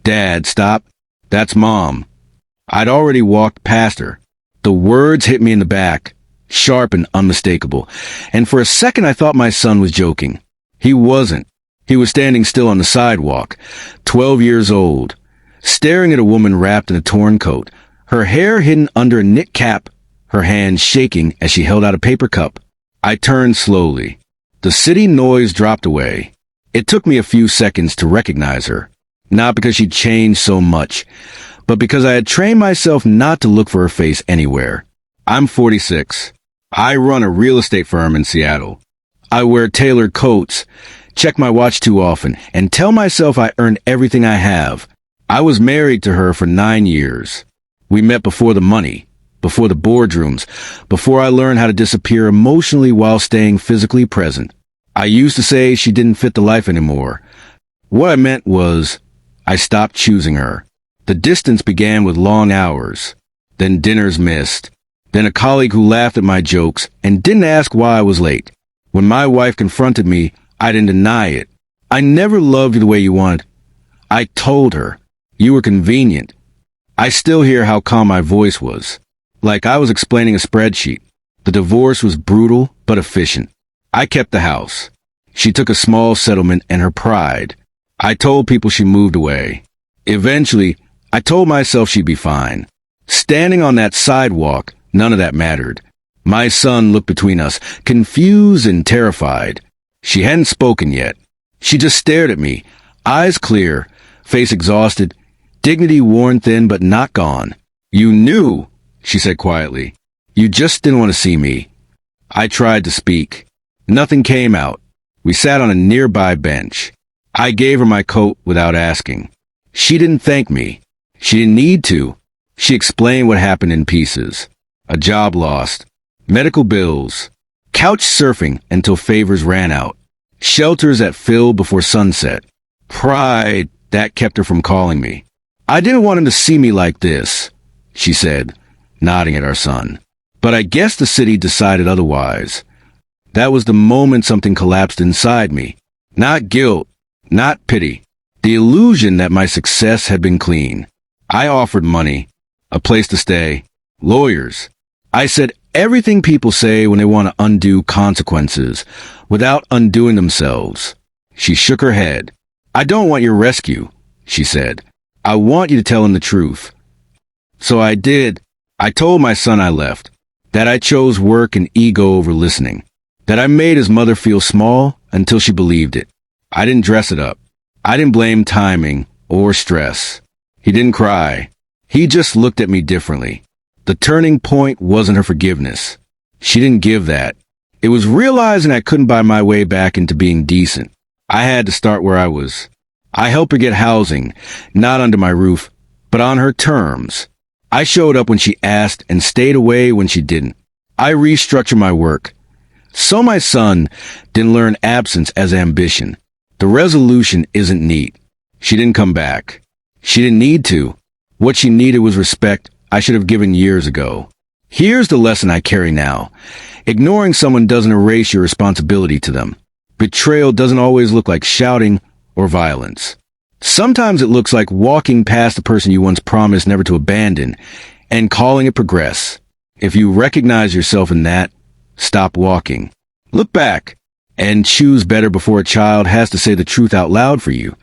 "Dad, stop. That's Mom." I'd already walked past her. The words hit me in the back, sharp and unmistakable, and for a second I thought my son was joking. He wasn't. He was standing still on the sidewalk, 12 years old, staring at a woman wrapped in a torn coat, her hair hidden under a knit cap, her hands shaking as she held out a paper cup. I turned slowly. The city noise dropped away. It took me a few seconds to recognize her, not because she'd changed so much, but because I had trained myself not to look for her face anywhere. I'm 46. I run a real estate firm in Seattle. I wear tailored coats, check my watch too often, and tell myself I earned everything I have. I was married to her for 9 years. We met before the money, before the boardrooms, before I learned how to disappear emotionally while staying physically present. I used to say she didn't fit the life anymore. What I meant was, I stopped choosing her. The distance began with long hours, then dinners missed, then a colleague who laughed at my jokes and didn't ask why I was late. When my wife confronted me, I didn't deny it. "I never loved you the way you wanted." I told her, "You were convenient." I still hear how calm my voice was, like I was explaining a spreadsheet. The divorce was brutal but efficient. I kept the house. She took a small settlement and her pride. I told people she moved away. Eventually, I told myself she'd be fine. Standing on that sidewalk, none of that mattered. My son looked between us, confused and terrified. She hadn't spoken yet. She just stared at me, eyes clear, face exhausted, dignity worn thin but not gone. "You knew," she said quietly. "You just didn't want to see me." I tried to speak. Nothing came out. We sat on a nearby bench. I gave her my coat without asking. She didn't thank me. She didn't need to. She explained what happened in pieces. A job lost, medical bills, couch surfing until favors ran out, shelters that filled before sunset. Pride, that kept her from calling me. "I didn't want him to see me like this," she said, nodding at our son. But I guess the city decided otherwise. That was the moment something collapsed inside me. Not guilt, not pity. The illusion that my success had been clean. I offered money, a place to stay, lawyers. I said everything people say when they want to undo consequences, without undoing themselves. She shook her head. "I don't want your rescue," she said. "I want you to tell him the truth." So I did. I told my son I left, that I chose work and ego over listening, that I made his mother feel small until she believed it. I didn't dress it up. I didn't blame timing or stress. He didn't cry. He just looked at me differently. The turning point wasn't her forgiveness. She didn't give that. It was realizing I couldn't buy my way back into being decent. I had to start where I was. I helped her get housing, not under my roof, but on her terms. I showed up when she asked and stayed away when she didn't. I restructured my work. So my son didn't learn absence as ambition. The resolution isn't neat. She didn't come back. She didn't need to. What she needed was respect I should have given years ago. Here's the lesson I carry now. Ignoring someone doesn't erase your responsibility to them. Betrayal doesn't always look like shouting or violence. Sometimes it looks like walking past the person you once promised never to abandon and calling it progress. If you recognize yourself in that, stop walking. Look back and choose better before a child has to say the truth out loud for you.